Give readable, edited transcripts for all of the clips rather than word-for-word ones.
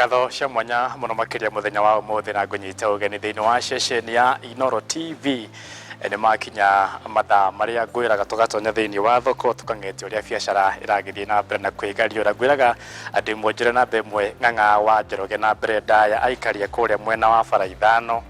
Ngatho cia mwanya muno makiria muthenya wa umuthi na ngunyita ugeni thiini wa Cecenia Inoro TV ni makinya mathaa maria ngwiraga tugatonya thiini wa thoko tukangetia uria biacara iragithie na mbere na kwigario na ngwiraga andi mwonjore na bemwe ng'ang'a wa Njoroge na mbere ndaya aikarie kuria mwena wa Baraithano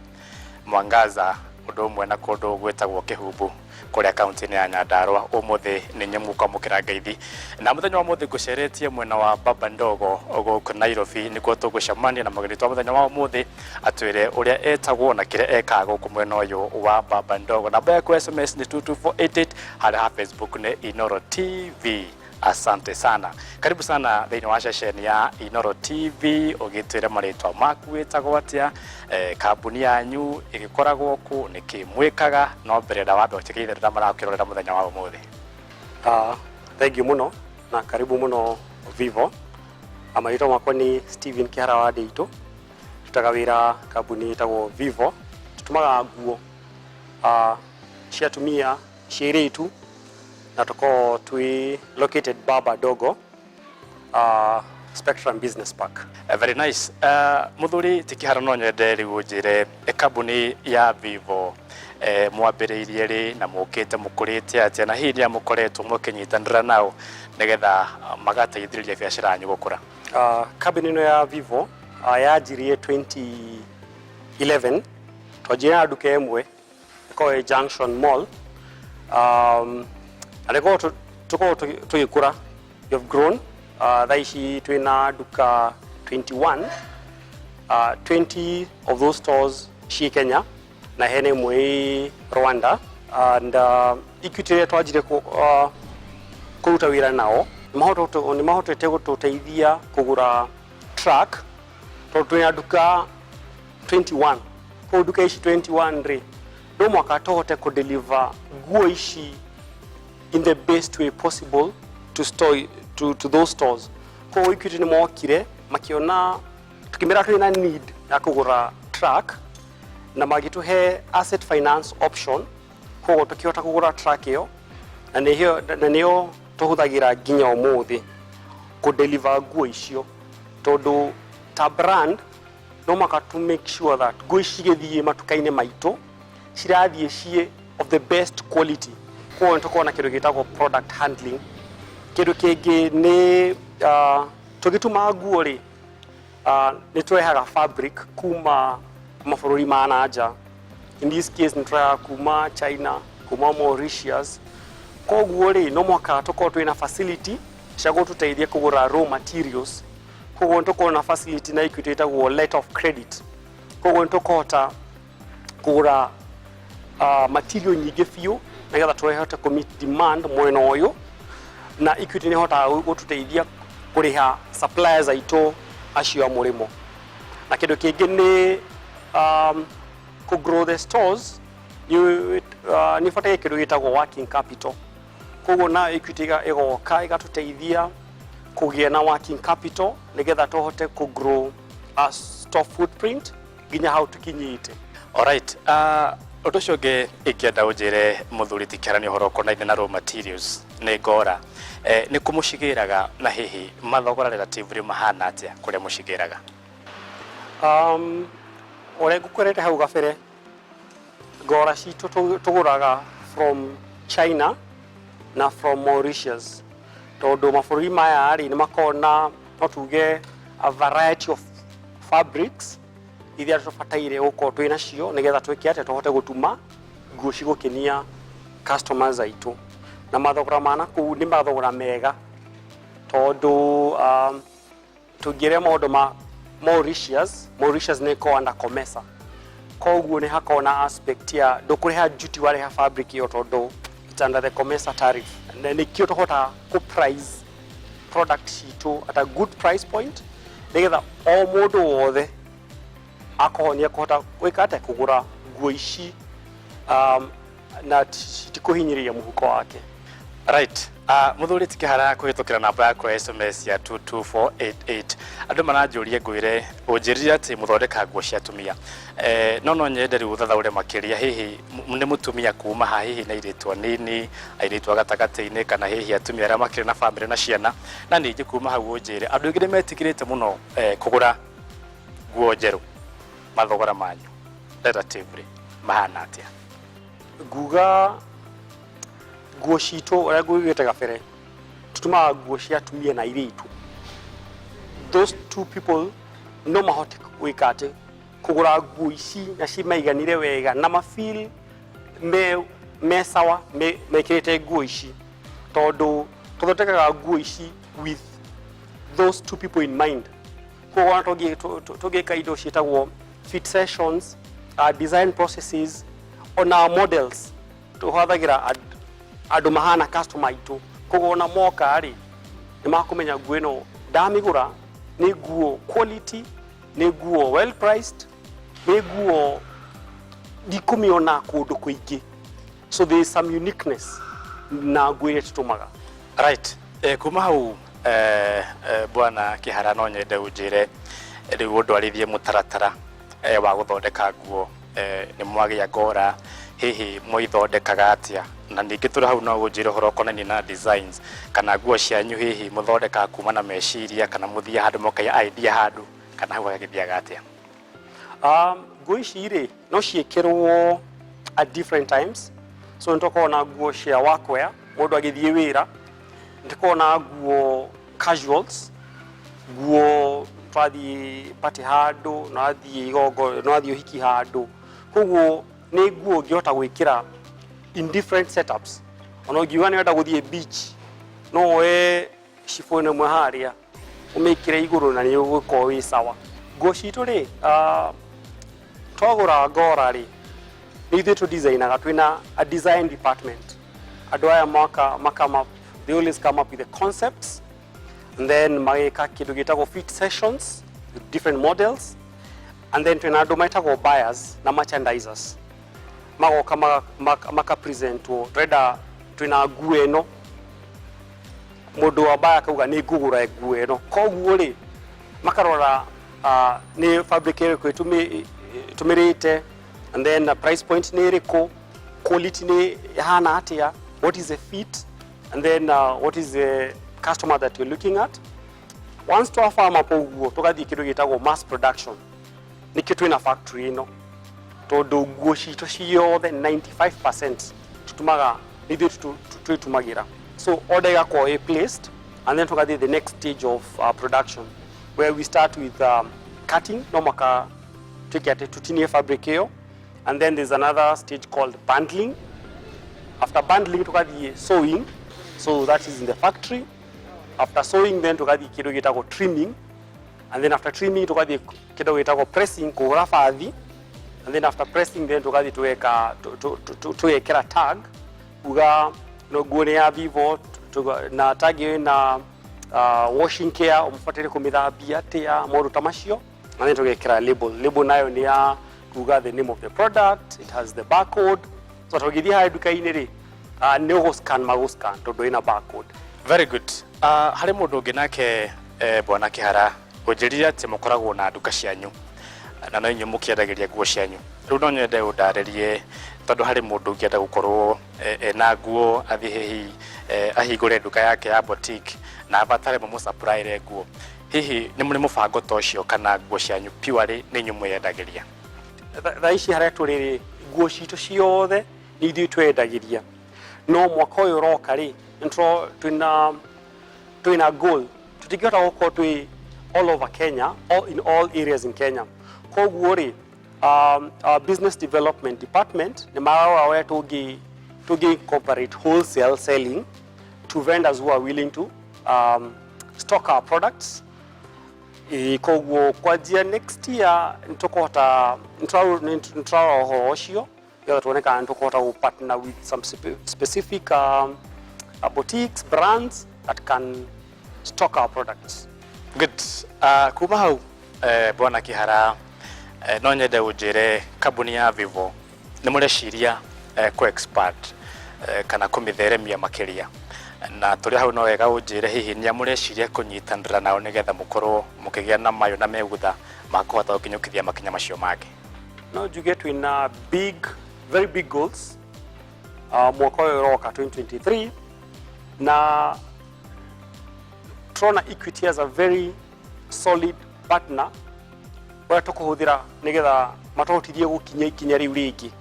Mwangaza undu umwe na kundu gwetagwo Kihumbu kuria kaunti ya Nyandarua umuthi ni nyemuka mukira ngeithi na muthenya wa umuthi guceretie mwena wa Baba Ndogo guku Nairobi nikuo tugucemania na mageni twa muthenya wa umuthi atwire uria etagwo na kire ekaga guku mwena uyu wa Baba Ndogo. Namba ya SMS ni 22488 hali Facebook ni Inoro TV. Asante sana. Karibu sana thiini wa Cecenia Inoro TV ugitwire maritwa maku wetagwo atia kambuni yanyu igikoragwo ku nikimwikaga no mbere da wambe utikithirira marakirorera muthenya wa umuthi. Thank you muno na karibu muno Vivo. Amaitwa makwa ni Stephen Kihara wa Deito. Tutagawira kambuni itagwo Vivo. Tutumaga nguo ciatumia ciiritu na tuko twi located Baba Ndogo Spectrum Business Park. Very nice. Muthuri Tikihara no nyende riu njire kambuni ya Vivo mwambiriirie ri na mukite mukurite atia na hiria mukoretwo mukinyitanira nao nigetha magateithiriria biacara yanyu gukura. Kambuni no ya Vivo yajirie 2011 twajia duka emwe ko Junction Mall. Alego tuko tuyikura. You've grown. Thaishi twina duka 21. 20 of those stores shi Kenya na hene mwe Rwanda, and Equity twajire kuruta wira nao ni mahoto tego tuteithia kugura truck to twina duka 21 ko duka ishi 21 ri do mwaka tohote ku deliver guo ishi in the best way possible to those stores. Ko Equity ni mwakire makiona tukimera twina need ya kugura truck na magituhe asset finance option ko tukiota kugura truck iyo na niyo tuhuthagira ginya umuthi ku deliver guo icio tondu ta brand no maka to make sure that guo icigithie matukaine maito cirathie cie of the best quality ko tukona kindu gitagwo product handling. Kindu kingi ni tugituma guo ri ni twehaga fabric kuma mafururi manaja. In this case ni twehaga kuma China, kuma Mauritius. Ko guo ri no mwaka tuko twina facility shago tuteithia kugura raw materials. Ko tuko na facility na Equity itagwo letter of credit. Ko tukota kugura material nyingi fiu nigetha twehote ku meet demand mwena uyu na Equity ni hota gututeithia kuriha suppliers aito acio amurimo. Na kindu kingi ni ku grow the stores ni fata kindu gitagwo working capital. Koguo na Equity igoka igatuteithia kugia na working capital nigetha tuhote ku grow a store footprint ginya how tukinyite. All right. Otoshoge ikienda ujire muthuri Tikihara ni horo konaine na raw materials ni ngora ni kumushigiraga na hihi mathogora relatively mahana atia kuria mushigiraga. Ore gukorete hau gabere ngora citu tuguraga from China na from Mauritius tondu mabũrũri maya ari ni makona no tuge a variety of fabrics iria tufataire uko twina cio nigetha twike ate tuhote gutuma nguo cigukinia customers aitu na mathogora mana ku ni mathogora mega tondu tugire maundu ma Mauritius ni ko under COMESA koguo ni hakona aspect ya ndukuriha duty wariha fabric yo tondu it's under the COMESA tariff na nikio tuhota ku price product citu at a good price point nigetha o mundu wothe akohonia kuhota gwikate kugura nguo ici na tikuhinyiriria muhuko wake. Right. Muthuri Tikihara kuhitukira namba yako SMS ya 22488 andu manajurie ngwire unjirira ati muthondeka nguo cia atumia no nyende ri uthathaure makiria hihi ni mutumia kuma ha hihi na iritwa nini airitwa gatagati-ini kana hihi atumia ara makire na family na ciana na ningi kuma hau unjire andu ingi metikirite muno kugura nguo njeru mathogora manyu relatively mahana atia? Nguga nguo citũ ũrĩa ngũigĩte gabere tutumaga nguo cia atumia na airĩtu. Those two people no mahote gwĩka atĩ kũgũra nguo ici na cimaiganire wega na mafeel me sawa mekĩrĩte nguo ici, tondũ tũthondekaga nguo ici with those two people in mind. Koguo tũngĩka indo ciĩtagwo fit sessions, design processes, ona models tũhũthagĩra andũ mahana customer itũ. Koguo ona moka rĩ nĩ makũmenya nguo ĩno ndamĩgũra nĩ nguo quality, nĩ nguo well priced, nĩ nguo ndikũmĩona kũndũ kũingĩ. So there is some uniqueness na nguo iria tũtũmaga. Right. Kuma hau Bwana Kihara no nyende ũnjĩre rĩu ndwarithie mũtaratara wa gũthondeka nguo nĩ mwagĩa ngora hihi mũithondekaga atĩa, na ningĩ tũrĩ hau no ũnjĩre ũhoro ũkonainie na designs kana nguo cianyu hihi mũthondeka kuma na meciria kana mũthia handũ moka idea handũ kana hau hagĩthiaga atĩa? Nguo ici rĩ no ciĩkĩrwo at different times. So nĩtũkoragwo na nguo cia workwear mũndũ agĩthiĩ wĩra, nĩtũkoragwo na nguo casuals, nguo twathiĩ party handũ, nathiĩ igongo, nathiĩ ũhiki handũ. Koguo nĩ nguo ũngĩhota gwĩkĩra in different setups. Ona ũngiuga nĩũrenda gũthiĩ beach no woe cibũ ĩmwe harĩa ũmĩkĩre igũrũ na nĩ ũgũkorwo wĩ sawa. Nguo citũ rĩ twagũra ngora rĩ nĩ ithuĩ tũdesignaga, twĩna a design department. Andũ aya come up, they always come up with the concepts, and then magĩka kĩndũ gĩtagwo fit sessions with different models, and then twĩna andũ metagwo buyers na merchandisers magoka maka presentwo twenda twĩna nguo ĩno, mũndũ wa buyer akauga nĩ ngũgũra nguo ĩno. Koguo rĩ makarora nĩ fabric ĩrĩkũ tũmĩrĩte, and then price point nĩ ĩrĩkũ, quality nĩ hana atĩa, what is the fit, and then what is the customer that you're looking at. Once twafama hapo ũguo tũgathiĩ kĩndũ gĩtagwo mass production. Nĩkĩo twĩna factory ĩno, tondũ nguo citũ ciothe 95% tũtumaga nĩithuĩ twĩtumagĩra. So order ĩgakorwo placed, and then tũgathiĩ the next stage of production where we start with cutting, no maka tuke ate tutinie fabric ĩyo, and then there's another stage called bundling. After bundling tukadi sewing, so that is in the factory. After sewing then tukadi kidogo gitako trimming, and then after trimming tukadi kidogo gitako pressing kuhura fathi, and then after pressing then tukadi tuwekera tag uga no guone ya vivo na tag na washing care umfuatire kumithambia atia moru tamashio, and then tugekera label nayo ni ya kuga the name of the product, it has the barcode. So tugithia ha duka-inĩ rĩ nĩ ũgũscan magũscan tondũ ĩna barcode. Very good. Harĩ mũndũ ũngĩ nake Bwana Kihara ũnjĩrire atĩ mũkoragwo na nduka cianyu na no inyuĩ mũkĩendagĩria nguo cianyu. Rĩu no nyende ũndarĩrie tondũ harĩ mũndũ ũngĩenda gũkorwo ena nguo athiĩ hihi ahingũre nduka yake ya boutique na abatare mũmũsupplyre nguo, hihi nĩ mũrĩ mũbango ta ũcio kana nguo cianyu purely nĩ inyuĩ mwĩendagĩria? Thaa ici harĩa tũrĩ nguo citũ ciothe nĩ ithuĩ twendagĩria, no mwaka ũyũ ũroka rĩ twĩna goal tũtingĩhota gũkorwo twĩ all over Kenya, in all areas in Kenya. Koguo rĩ our business development department nĩ mararora ũrĩa tũngĩ incorporate wholesale selling to vendors who are willing to stock our products. Koguo kwanjia next year nĩtũkũhota nĩtũrarora ũhoro ũcio getha tuone kana nĩtũkũhota gũpartner with some specific boutiques, brands that can stock our products. Good. Kuma hau Bwana Kihara no nyende ũnjĩre kambuni ya Vivo nĩ mũreciria ku-expand kana kũmĩtheremia makĩria, na tũrĩ hau no wega ũnjĩre hihi nĩ mũreciria kũnyitanĩra nao nĩgetha mũkorwo mũkĩgĩa na mayo na megutha makũhota gũkinyũkithia makinya macio mangĩ? No njuge twĩna very big goals mwaka ũyũ ũroka 2023, na turona Equity as a very solid partner wa tukuhuthira nigetha matotithie gukinya ikinya riu ringi.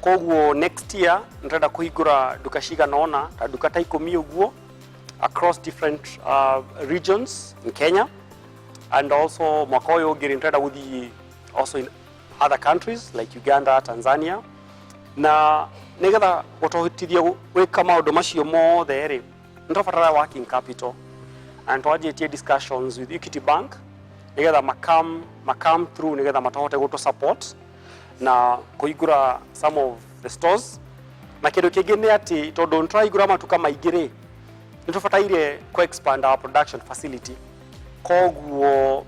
Koguo next year ndirenda kuhingura duka ciganona ta duka ta 10 uguo across different regions in Kenya, and also mwaka uyu ungi ndirenda guthi also in other countries like Uganda, Tanzania, na nigetha gutohotithia gwika maundu macio mothe ri ndobatara working capital, and twajitie discussions with Equity Bank nigetha makam through nigetha matohote guto support na kuigura some of the stores. Na kindu kingi ni ati tondu ntraigura matuka maingire nitubataire ku expand our production facility, koguo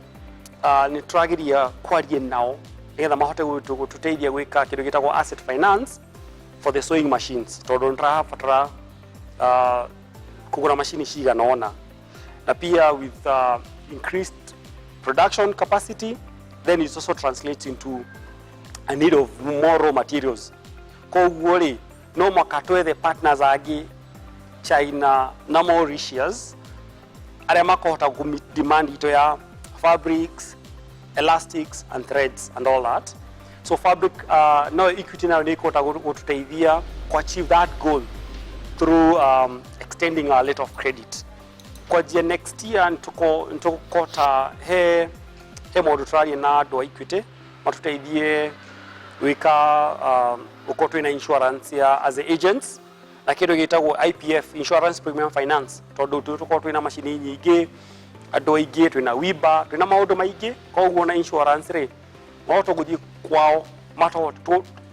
ni trageria kwarie nao nigetha mahote gututeithia gwika kindu gitagwo asset finance for the sewing machines, tondu ntrabatara kugura machine ciganona, na pia with increased production capacity, then it also translates into a need of more raw materials. Koguo ri no makatwethe partners agi China na Mauritius aria makohota ku demand ito ya fabrics, elastics and threads and all that. So fabric no Equity na nikota gututeithia to achieve that goal through extending our letter of credit. Kwa jia next year ntukota he modu trali na do Equity matuteithie wika uko twina insurance ya as agents na kindu gitagwo IPF, insurance premium finance, tondu tuko twina machine nyingi ando ingi twina wiba twina maundu maingi, koguo na insurance ri mato guthii kwao mato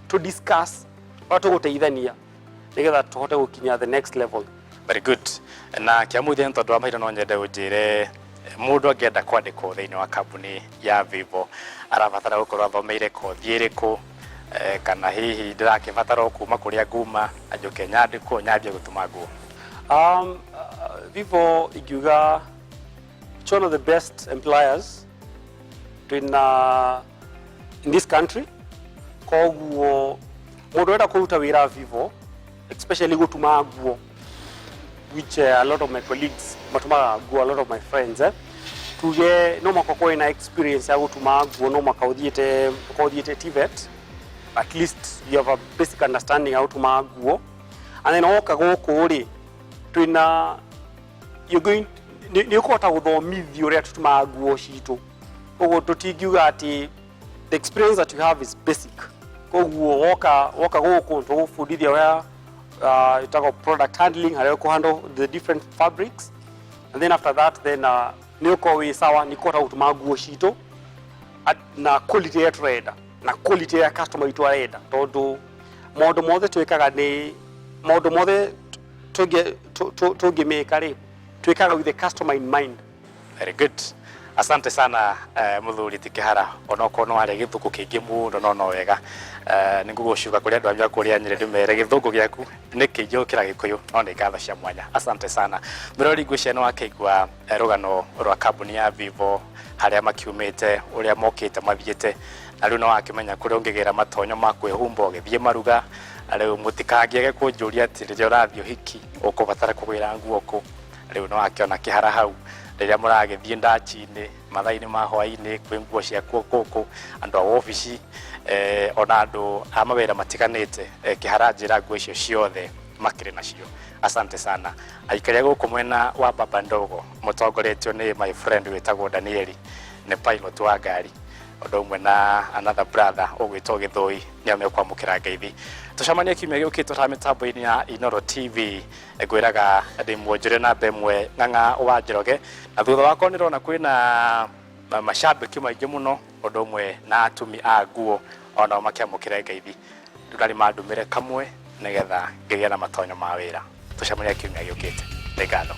to discuss mato guteithania nigetha tuhote gukinya the next level. Very good. Na kiamuthe tondu wa maira no nyende ujire mundu angenda kwandikwo thiini wa kambuni ya Vivo arabatara gukorwo athomeire kothi iriku kana hihi ndirakibatara kuma kuria nguma ajuke nyandikwo nyambie gutuma nguo? Vivo igiuga it's one of the best employers in this country. Koguo mundu enda kuruta wira Vivo, especially gutuma nguo, which a lot of my colleagues matuma nguo, a lot of my friends tuge no makoko ina experience ya gutuma nguo, no makauthiete TVET, at least you have a basic understanding how to nguo, and then oka guku ri twina you're going ni ukota guthomithio ria tutuma nguo citu, koguo tutingiuga ati the experience that you have is basic. Koguo woka guku tugufundithia where itago product handling, how to handle the different fabrics, and then after that then ni uko wi sawa ni kota gutuma nguo citu na quality ya trader na quality ya customer itu arenda, tondu maundu mothe twikaga ni maundu mothe tungimeka ri twikaga with the customer in mind. Very good. Asante sana muthuri ti Kihara, onoko no ari githuku kingi mundo no wega ningugucuka kuria andu amya kuria nyire ndimere githuku giaku nikijukira gikuyu no ni ngatho cia mwanya. Asante sana mirori ngwicia no akaigua rugano rwa kambuni ya Vivo haria makiumite uria mokite mathiete na riu no akimenya kuria ungigira matonyo ma kwihumba ugithie maruga riu mutikagiege kunjuria ati riria urathio hiki ukubatara kugwira nguo ku, riu no akiona Kihara hau riria muragithie ndachi-ini mathaini ma hwaini kwi nguo cia kuku andu a office ona andu a mawira matiganite Kihara njira nguo icio ciothe makire nacio. Asante sana aikaria guku mwena wa baba ndogo mutongoretio ni my friend witagwo Danieli, ni pilot wa ngari ondo mwe na another brother ogwitwo Githoi ni ame kwamukira ngeithi. Tucamania kiumia giukite ta mitambo-ini ya Inoro TV ngwiraga ndi mwonjoria na bemwe ng'ang'a wa Njoroge, na thutha wako nirona kwina mashabiki maingi muno ondo mwe na atumi a nguo ona makiamukira ngeithi. Ndurari mandumire kamwe nigetha ngigia na matonyo ma wira. Tucamania kiumia giukite. Ngatho.